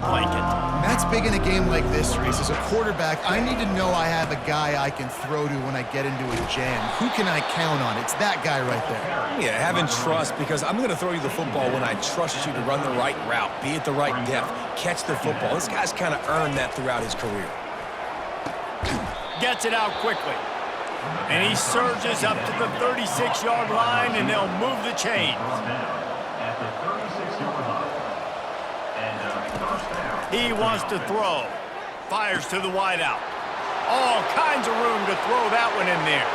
blanket. That's big in a game like this, Reese. As a quarterback, I need to know I have a guy I can throw to when I get into a jam. Who can I count on? It's that guy right there. Yeah, having trust, because I'm going to throw you the football when I trust you to run the right route, be at the right depth, catch the football. This guy's kind of earned that throughout his career. Gets it out quickly. And he surges up to the 36-yard line, and they'll move the chains. He wants to throw. Fires to the wideout. All kinds of room to throw that one in there.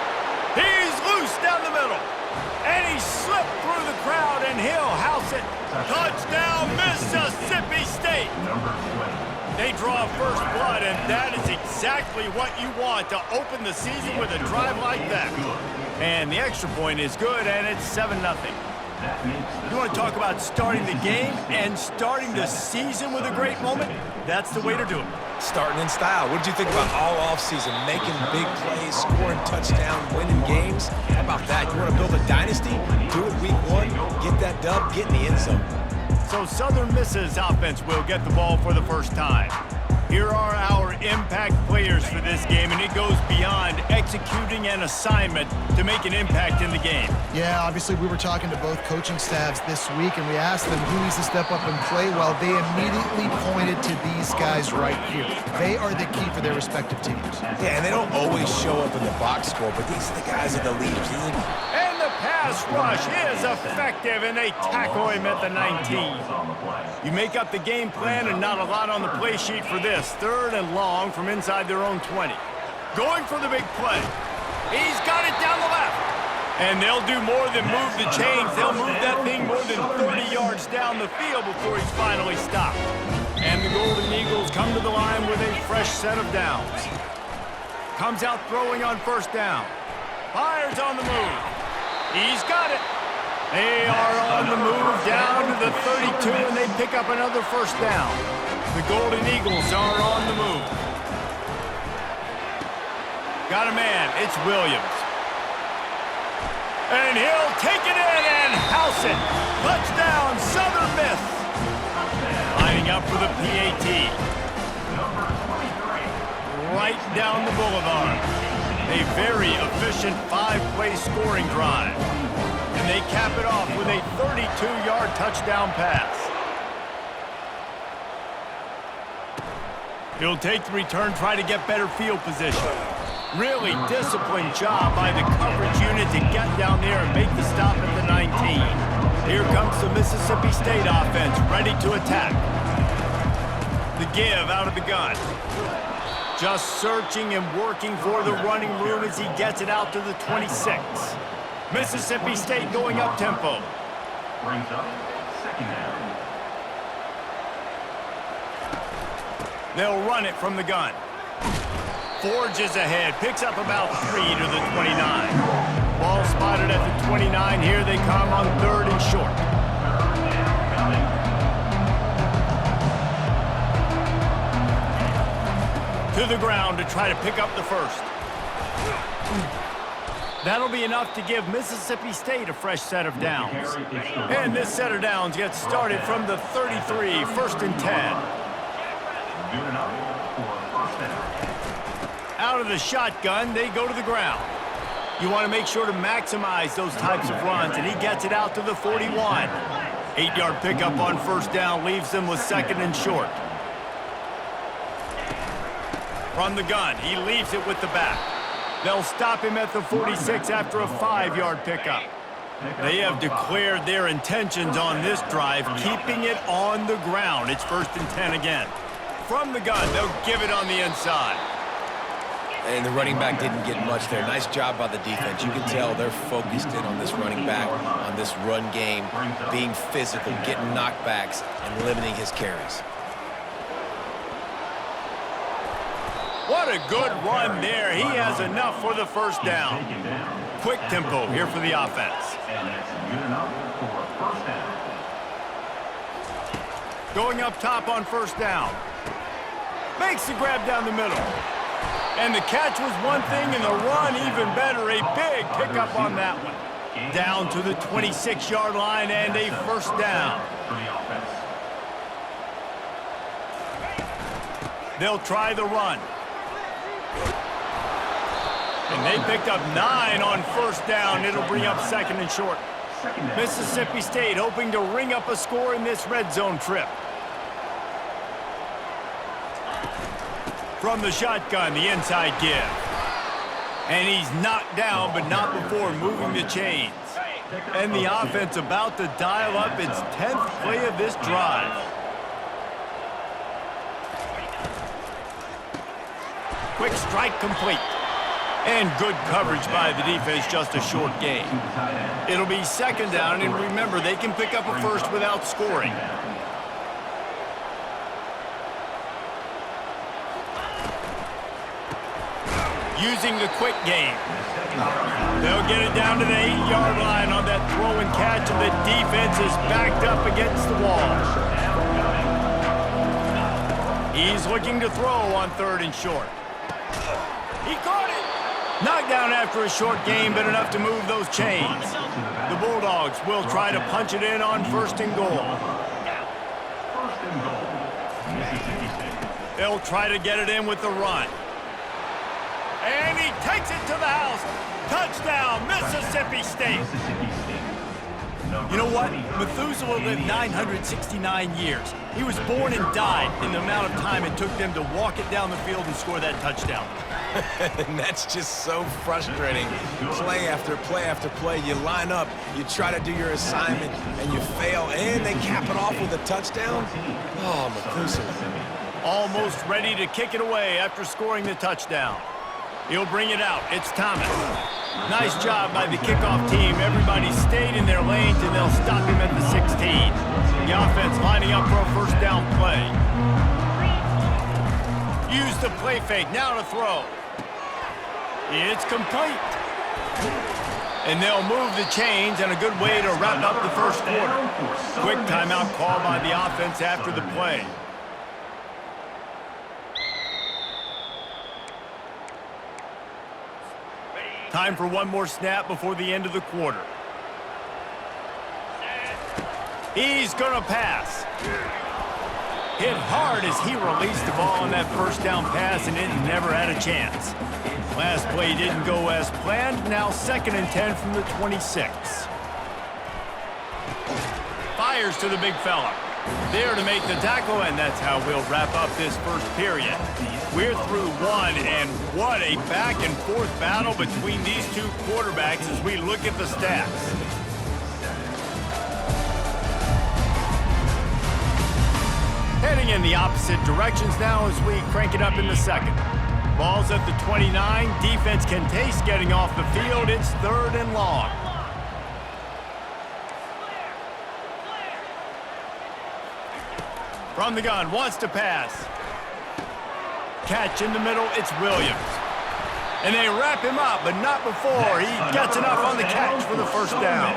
He's loose down the middle. And he slipped through the crowd, and he'll house it. Touchdown, Mississippi State. They draw first blood, and that is exactly what you want to open the season with a drive like that. And the extra point is good, and it's 7-0. You want to talk about starting the game and starting the season with a great moment? That's the way to do it. Starting in style. What did you think about all offseason? Making big plays, scoring touchdowns, winning games? How about that? You want to build a dynasty? Do it week 1, get that dub, get in the end zone. So Southern Miss's offense will get the ball for the first time. Here are our impact players for this game, and it goes beyond executing an assignment to make an impact in the game. Yeah, obviously we were talking to both coaching staffs this week, and we asked them who needs to step up and play well. They immediately pointed to these guys right here. They are the key for their respective teams. Yeah, and they don't always show up in the box score, but these are the guys that are the leaders. And the pass rush is effective, and they tackle him at the 19. You make up the game plan and not a lot on the play sheet for this. 3rd and long from inside their own 20. Going for the big play. He's got it down the left. And they'll do more than move the chains. They'll move that thing more than 30 yards down the field before he's finally stopped. And the Golden Eagles come to the line with a fresh set of downs. Comes out throwing on first down. Fires on the move. He's got it. They are on the move down to the 32, and they pick up another first down. The Golden Eagles are on the move. Got a man. It's Williams. And he'll take it in and house it. Touchdown, Southern Miss. Lining up for the PAT. Right down the boulevard. A very efficient 5-play scoring drive. And they cap it off with a 32-yard touchdown pass. He'll take the return, try to get better field position. Really disciplined job by the coverage unit to get down there and make the stop at the 19. Here comes the Mississippi State offense, ready to attack. The give out of the gun. Just searching and working for the running room as he gets it out to the 26. Mississippi State going up tempo. Brings up 2nd down. They'll run it from the gun. Forges ahead, picks up about 3 to the 29. Ball spotted at the 29. Here they come on 3rd and short. To the ground to try to pick up the first. That'll be enough to give Mississippi State a fresh set of downs. And this set of downs gets started from the 33, 1st and 10. Out of the shotgun, they go to the ground. You want to make sure to maximize those types of runs, and he gets it out to the 41. 8-yard pickup on first down leaves them with 2nd and short. From the gun, he leaves it with the back. They'll stop him at the 46 after a 5-yard pickup. They have declared their intentions on this drive, keeping it on the ground. It's 1st and 10 again. From the gun, they'll give it on the inside. And the running back didn't get much there. Nice job by the defense. You can tell they're focused in on this running back, on this run game, being physical, getting knockbacks, and limiting his carries. What a good run there. He has enough for the first down. Quick tempo here for the offense. And that's good enough for a first down. Going up top on first down. Makes the grab down the middle. And the catch was one thing, and the run even better. A big pickup on that one. Down to the 26-yard line and a first down. For the offense. They'll try the run. And they picked up 9 on first down. It'll bring up second and short. Mississippi State hoping to ring up a score in this red zone trip. From the shotgun, the inside give. And he's knocked down, but not before moving the chains. And the offense about to dial up its 10th play of this drive. Quick strike complete. And good coverage by the defense, just a short gain. It'll be second down, and remember, they can pick up a first without scoring. Using the quick game. They'll get it down to the 8-yard line on that throw and catch, and the defense is backed up against the wall. He's looking to throw on third and short. He caught it. Knocked down after a short game, but enough to move those chains. The Bulldogs will try to punch it in on first and goal. First and goal. Mississippi State. They'll try to get it in with the run. And he takes it to the house. Touchdown, Mississippi State. Mississippi State. You know what? Methuselah lived 969 years. He was born and died in the amount of time it took them to walk it down the field and score that touchdown. And that's just so frustrating. Play after play after play. You line up, you try to do your assignment, and you fail, and they cap it off with a touchdown? Oh, Methuselah. Almost ready to kick it away after scoring the touchdown. He'll bring it out. It's Thomas. Nice job by the kickoff team. Everybody stayed in their lanes, and they'll stop him at the 16. The offense lining up for a first down play. Use the play fake. Now to throw. It's complete. And they'll move the chains, and a good way to wrap up the first quarter. Quick timeout call by the offense after the play. Time for one more snap before the end of the quarter. He's gonna pass. Hit hard as he released the ball on that first down pass, and it never had a chance. Last play didn't go as planned. Now 2nd and 10 from the 26. Fires to the big fella. There to make the tackle, and that's how we'll wrap up this first period. We're through one, and what a back-and-forth battle between these two quarterbacks as we look at the stats. Heading in the opposite directions now as we crank it up in the second. Ball's at the 29. Defense can taste getting off the field. It's 3rd and long. From the gun, wants to pass. Catch in the middle, it's Williams. And they wrap him up, but not before he gets enough on the catch for the first down.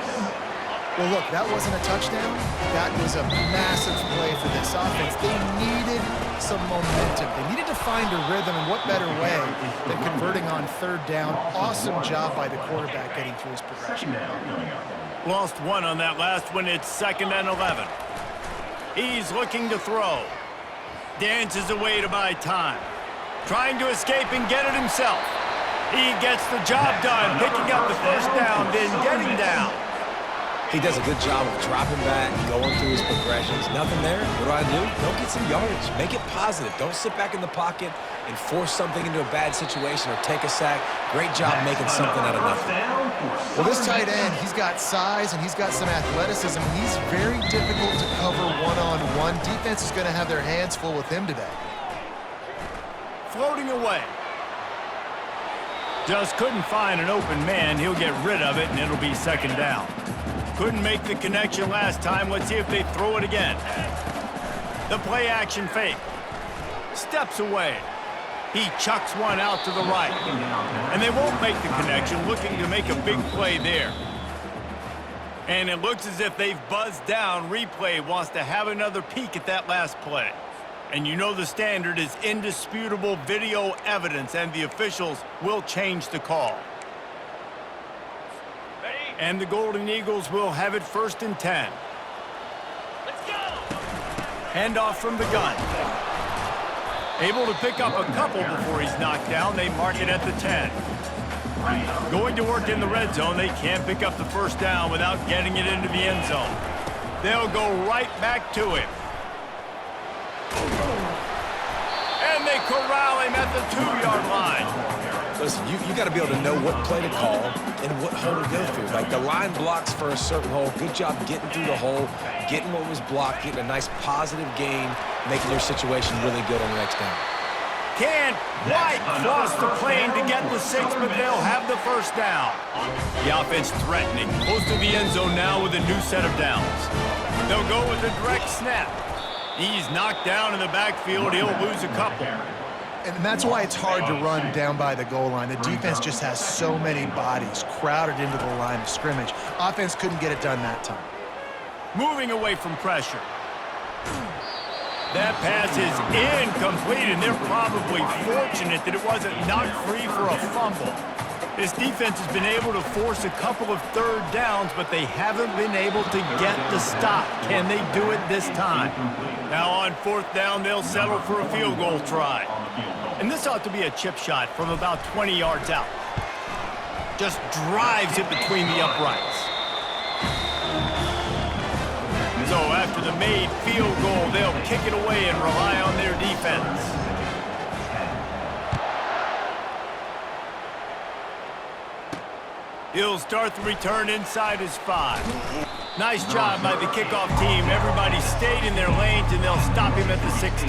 Well, look, that wasn't a touchdown. That was a massive play for this offense. They needed some momentum. They needed to find a rhythm, and what better way than converting on 3rd down. Awesome job by the quarterback getting through his progression. Lost one on that last one. It's 2nd and 11. He's looking to throw. Dances away to buy time. Trying to escape and get it himself. He gets the job done, picking up the first down, then getting down. He does a good job of dropping back, going through his progressions. Nothing there. What do? Go get some yardage. Make it positive. Don't sit back in the pocket and force something into a bad situation or take a sack. Great job making something out of nothing. Well, this tight end, he's got size and he's got some athleticism. He's very difficult to cover one-on-one. Defense is going to have their hands full with him today. Floating away. Just couldn't find an open man. He'll get rid of it, and it'll be 2nd down. Couldn't make the connection last time. Let's see if they throw it again. The play action fake. Steps away. He chucks one out to the right. And they won't make the connection, looking to make a big play there. And it looks as if they've buzzed down. Replay wants to have another peek at that last play. And you know the standard is indisputable video evidence, and the officials will change the call. And the Golden Eagles will have it 1st and 10. Let's go! Handoff from the gun. Able to pick up a couple before he's knocked down. They mark it at the 10. Going to work in the red zone. They can't pick up the first down without getting it into the end zone. They'll go right back to him. And they corral him at the 2-yard line. Listen, you got to be able to know what play to call and what hole to go through. Like the line blocks for a certain hole. Good job getting through the hole, getting what was blocked, getting a nice positive gain, making your situation really good on the next down. Can't quite cross the plane to get the 6, but they'll have the first down. The offense threatening, close to the end zone now with a new set of downs. They'll go with a direct snap. He's knocked down in the backfield. He'll lose a couple. And that's why it's hard to run down by the goal line. The defense just has so many bodies crowded into the line of scrimmage. Offense couldn't get it done that time. Moving away from pressure. That pass is incomplete, and they're probably fortunate that it wasn't knocked free for a fumble. This defense has been able to force a couple of third downs, but they haven't been able to get the stop. Can they do it this time? Now on 4th down, they'll settle for a field goal try. And this ought to be a chip shot from about 20 yards out. Just drives it between the uprights. So after the made field goal, they'll kick it away and rely on their defense. He'll start the return inside his 5. Nice job by the kickoff team. Everybody stayed in their lanes, and they'll stop him at the 16.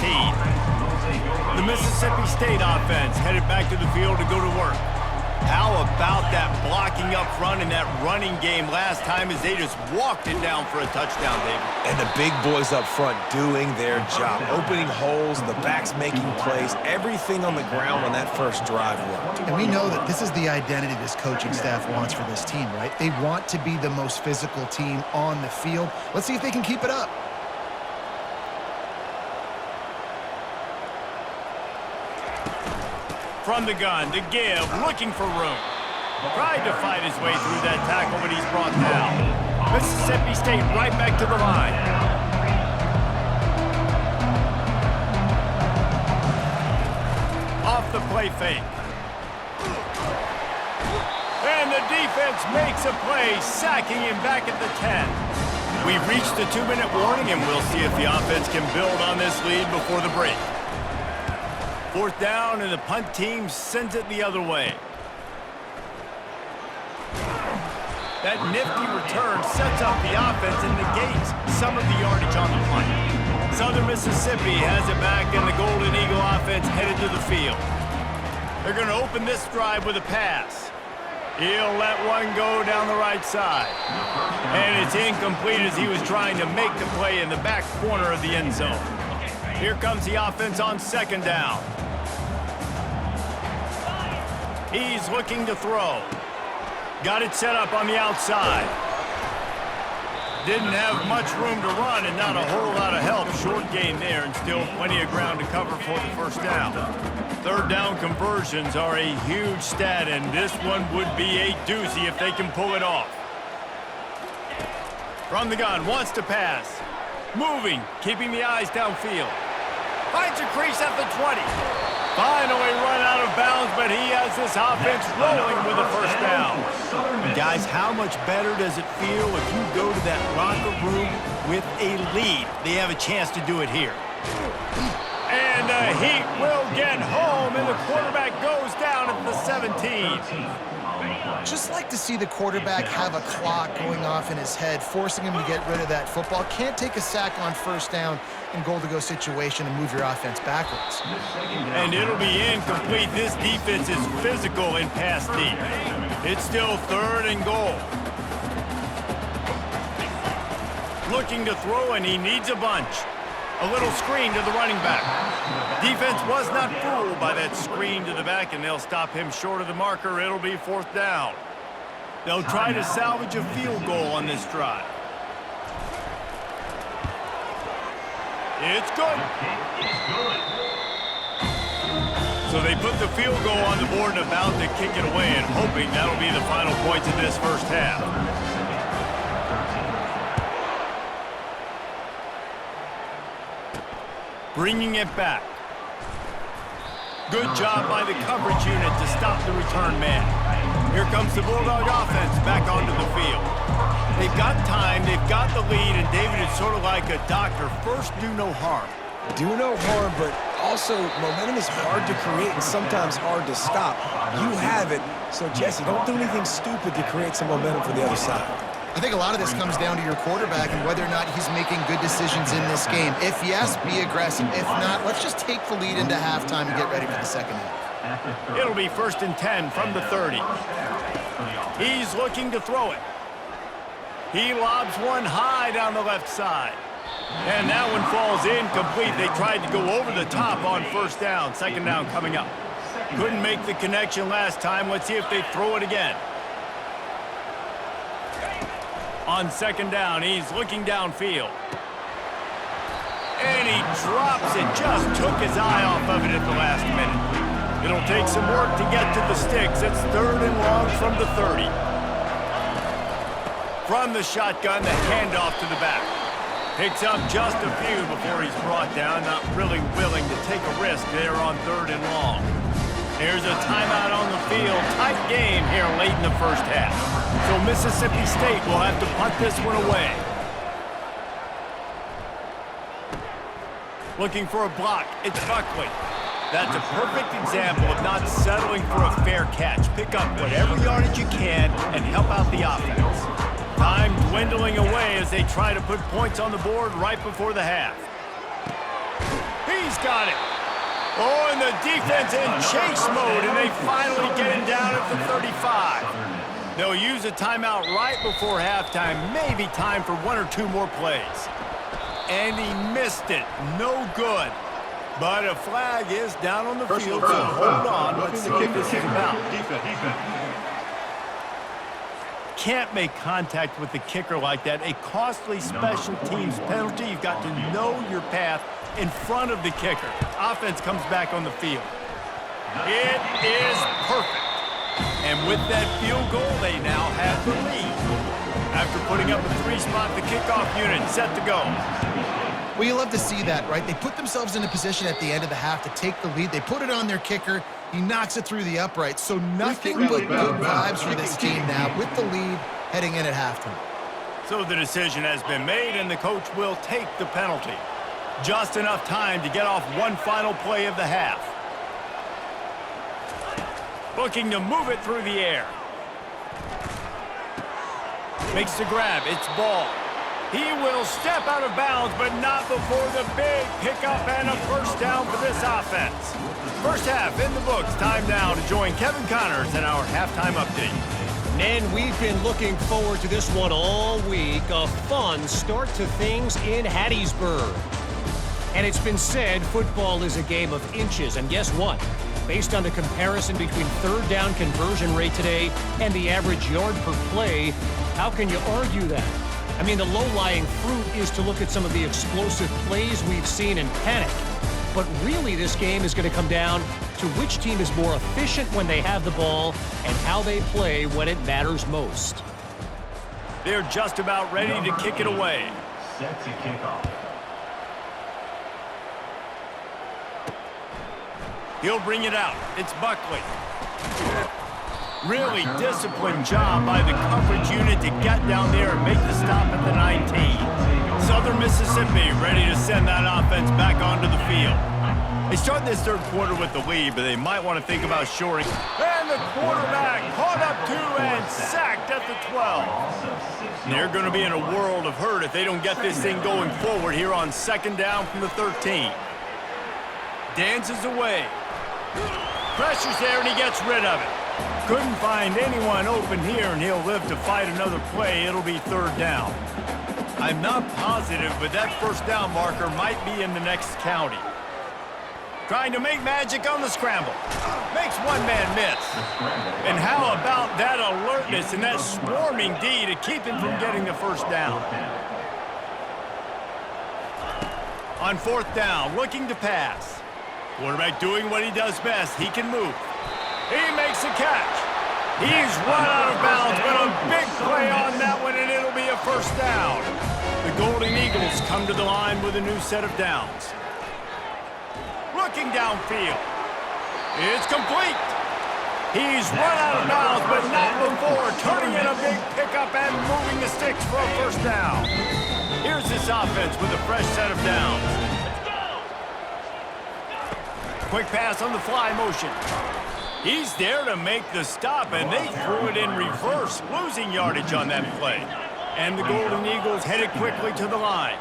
The Mississippi State offense headed back to the field to go to work. How about that blocking up front and that running game last time as they just walked it down for a touchdown, David? And the big boys up front doing their job, opening holes, the backs making plays, everything on the ground on that first drive worked. And we know that this is the identity this coaching staff wants for this team, right? They want to be the most physical team on the field. Let's see if they can keep it up. From the gun to give, looking for room. Tried to fight his way through that tackle, but he's brought down. Mississippi State right back to the line. Off the play fake. And the defense makes a play, sacking him back at the 10. We've reached the 2-minute warning, and we'll see if the offense can build on this lead before the break. 4th down, and the punt team sends it the other way. That nifty return sets up the offense and negates some of the yardage on the punt. Southern Mississippi has it back, and the Golden Eagle offense headed to the field. They're going to open this drive with a pass. He'll let one go down the right side. And it's incomplete as he was trying to make the play in the back corner of the end zone. Here comes the offense on 2nd down. He's looking to throw. Got it set up on the outside. Didn't have much room to run and not a whole lot of help. Short gain there and still plenty of ground to cover for the first down. 3rd down conversions are a huge stat, and this one would be a doozy if they can pull it off. From the gun, wants to pass. Moving, keeping the eyes downfield. Finds a crease at the 20. Finally run out of bounds, but he has this offense rolling with a first down. Guys, how much better does it feel if you go to that locker room with a lead? They have a chance to do it here. And the Heat will get home, and the quarterback goes down at the 17. Just like to see the quarterback have a clock going off in his head, forcing him to get rid of that football. Can't take a sack on 1st down in goal-to-go situation and move your offense backwards. And it'll be incomplete. This defense is physical in pass deep. It's still 3rd and goal. Looking to throw, and he needs a bunch. A little screen to the running back. Defense was not fooled by that screen to the back, and they'll stop him short of the marker. It'll be 4th down. They'll try to salvage a field goal on this drive. It's good. So they put the field goal on the board and about to kick it away, and hoping that'll be the final points of this first half. Bringing it back. Good job by the coverage unit to stop the return man. Here comes the Bulldog offense back onto the field. They've got time, they've got the lead, and David is sort of like a doctor. First, do no harm. Do no harm, but also momentum is hard to create and sometimes hard to stop. You have it, so Jesse, don't do anything stupid to create some momentum for the other side. I think a lot of this comes down to your quarterback and whether or not he's making good decisions in this game. If yes, be aggressive. If not, let's just take the lead into halftime and get ready for the second half. It'll be 1st and 10 from the 30. He's looking to throw it. He lobs one high down the left side. And that one falls incomplete. They tried to go over the top on 1st down. 2nd down coming up. Couldn't make the connection last time. Let's see if they throw it again. On 2nd down, he's looking downfield. And he drops it. Just took his eye off of it at the last minute. It'll take some work to get to the sticks. It's 3rd and long from the 30. From the shotgun, the handoff to the back. Picks up just a few before he's brought down. Not really willing to take a risk there on 3rd and long. There's a timeout on the field. Tight game here late in the 1st half. So Mississippi State will have to punt this one away. Looking for a block. It's Buckley. That's a perfect example of not settling for a fair catch. Pick up whatever yardage you can and help out the offense. Time dwindling away as they try to put points on the board right before the half. He's got it. Oh, and the defense in chase mode, and they finally get him down at the 35. They'll use a timeout right before halftime. Maybe time for 1 or 2 more plays. And he missed it. No good. But a flag is down on the field, so hold on. Let's see what this is about. Can't make contact with the kicker like that. A costly special teams penalty. You've got to know your path in front of the kicker. Offense comes back on the field. It is perfect. And with that field goal, they now have the lead. After putting up a 3-spot, the kickoff unit set to go. Well, you love to see that, right? They put themselves in a position at the end of the half to take the lead. They put it on their kicker. He knocks it through the uprights. So nothing but good vibes for this team now with the lead heading in at halftime. So the decision has been made, and the coach will take the penalty. Just enough time to get off one final play of the half. Looking to move it through the air. Makes the grab. It's Ball. He will step out of bounds, but not before the big pickup and a 1st down for this offense. 1st half in the books. Time now to join Kevin Connors in our halftime update. And we've been looking forward to this one all week. A fun start to things in Hattiesburg. And it's been said football is a game of inches. And guess what? Based on the comparison between 3rd down conversion rate today and the average yard per play, how can you argue that? I mean, the low-lying fruit is to look at some of the explosive plays we've seen in panic. But really, this game is going to come down to which team is more efficient when they have the ball and how they play when it matters most. They're just about ready to kick it away. Set to kick off. He'll bring it out. It's Buckley. Really disciplined job by the coverage unit to get down there and make the stop at the 19. Southern Mississippi ready to send that offense back onto the field. They start this 3rd quarter with the lead, but they might want to think about shoring. And the quarterback caught up to and sacked at the 12. They're going to be in a world of hurt if they don't get this thing going forward here on 2nd down from the 13. Dances away. Pressure's there, and he gets rid of it. Couldn't find anyone open here, and he'll live to fight another play. It'll be 3rd down. I'm not positive, but that 1st down marker might be in the next county. Trying to make magic on the scramble. Makes one man miss. And how about that alertness and that swarming D to keep him from getting the 1st down? On 4th down, looking to pass. Quarterback doing what he does best. He can move. He makes a catch. He's run out of bounds, but a big play on that one, and it'll be a 1st down. The Golden Eagles come to the line with a new set of downs. Looking downfield. It's complete. He's run out of bounds, but not before turning in a big pickup and moving the sticks for a first down. Here's this offense with a fresh set of downs. Quick pass on the fly motion. He's there to make the stop, and they threw it in reverse, losing yardage on that play. And the Golden Eagles headed quickly to the line.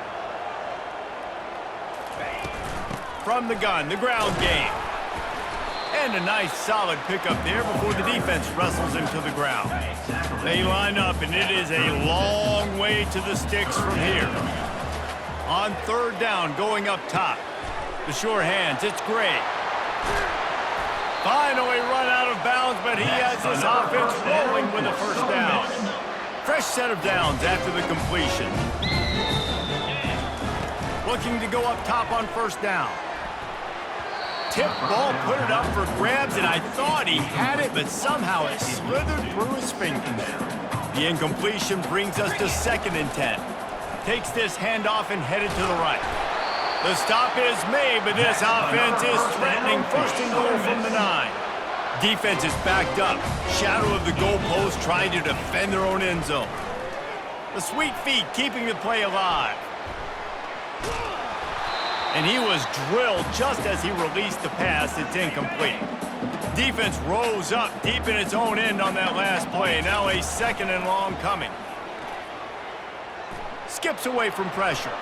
From the gun, the ground game. And a nice solid pickup there before the defense wrestles him to the ground. They line up, and it is a long way to the sticks from here. On third down, going up top. The sure hands, it's Gray. Finally run out of bounds, but he has his offense rolling with a first down. Fresh set of downs after the completion. Looking to go up top on first down. Tip ball, put it up for grabs, and I thought he had it, but somehow it slithered through his fingers. The incompletion brings us to 2nd and 10. Takes this handoff and headed to the right. The stop is made, but this offense is threatening 1st and goal from the 9. Defense is backed up. Shadow of the goalpost trying to defend their own end zone. The sweet feet keeping the play alive. And he was drilled just as he released the pass. It's incomplete. Defense rose up deep in its own end on that last play. Now a 2nd and long coming. Skips away from pressure.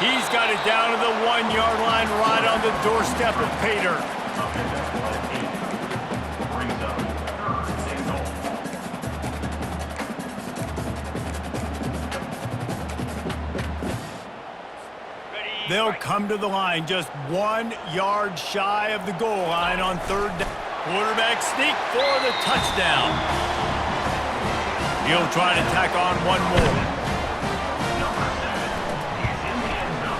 He's got it down to the 1-yard line right on the doorstep of Pater. They'll come to the line just 1 yard shy of the goal line on third down. Quarterback sneak for the touchdown. He'll try to tack on one more.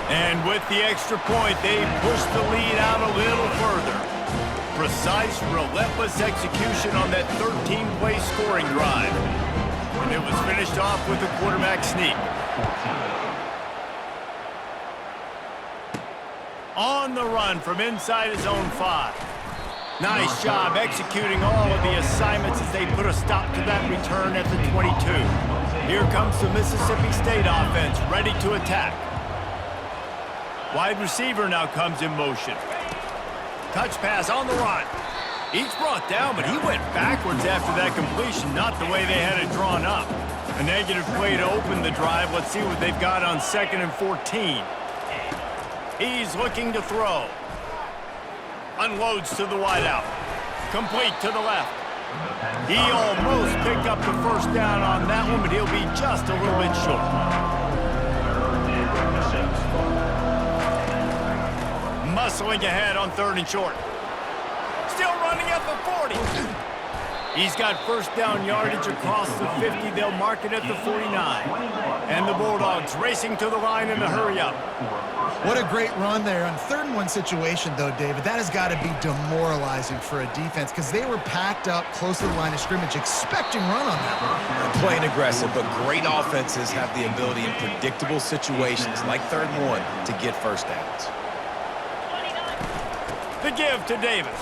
And with the extra point, they push the lead out a little further. Precise, relentless execution on that 13-play scoring drive. And it was finished off with a quarterback sneak. On the run from inside his own 5. Nice job executing all of the assignments as they put a stop to that return at the 22. Here comes the Mississippi State offense ready to attack. Wide receiver now comes in motion. Touch pass on the run. He's brought down, but he went backwards after that completion, not the way they had it drawn up. A negative play to open the drive. Let's see what they've got on 2nd and 14. He's looking to throw. Unloads to the wideout. Complete to the left. He almost picked up the first down on that one, but he'll be just a little bit short. Muscling ahead on 3rd and short. Still running at the 40. He's got first down yardage across the 50. They'll mark it at the 49. And the Bulldogs racing to the line in the hurry-up. What a great run there. On 3rd and 1 situation, though, David, that has got to be demoralizing for a defense because they were packed up close to the line of scrimmage, expecting run on that one. They're playing aggressive, but great offenses have the ability in predictable situations like 3rd and 1 to get first downs. The give to Davis.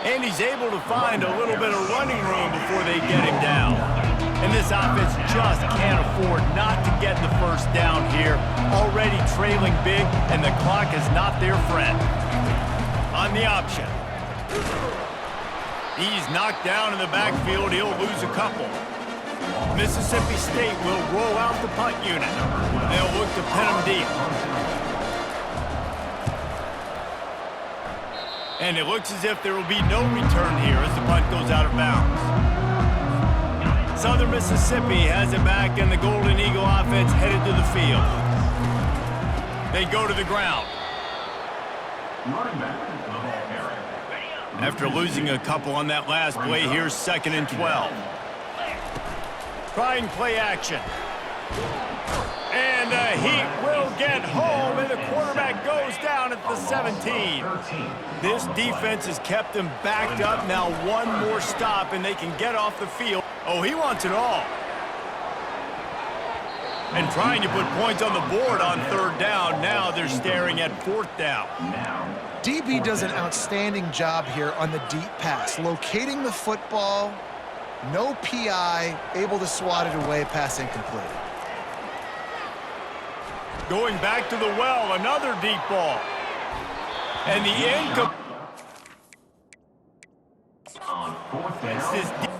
And he's able to find a little bit of running room before they get him down. And this offense just can't afford not to get the first down here. Already trailing big, and the clock is not their friend. On the option. He's knocked down in the backfield. He'll lose a couple. Mississippi State will roll out the punt unit. They'll look to pin him deep. And it looks as if there will be no return here as the punt goes out of bounds. Southern Mississippi has it back, and the Golden Eagle offense headed to the field. They go to the ground. After losing a couple on that last play, here's 2nd and 12. Trying play action. And the Heat will get home, and the quarterback goes down at the 17. This defense has kept them backed up. Now one more stop, and they can get off the field. Oh, he wants it all. And trying to put points on the board on third down. Now they're staring at fourth down. DB does an outstanding job here on the deep pass, locating the football, no PI, able to swat it away, pass incomplete. Going back to the well, another deep ball. And the incomplete. On fourth down.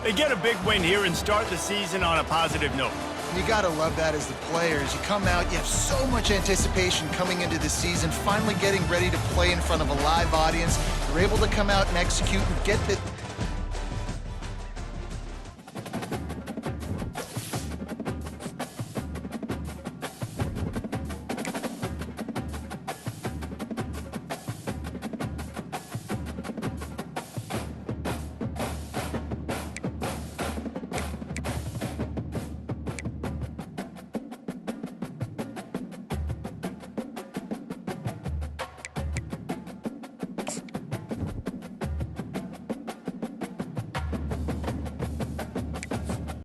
They get a big win here and start the season on a positive note. You got to love that as the players. You come out, you have so much anticipation coming into the season, finally getting ready to play in front of a live audience. You're able to come out and execute and get the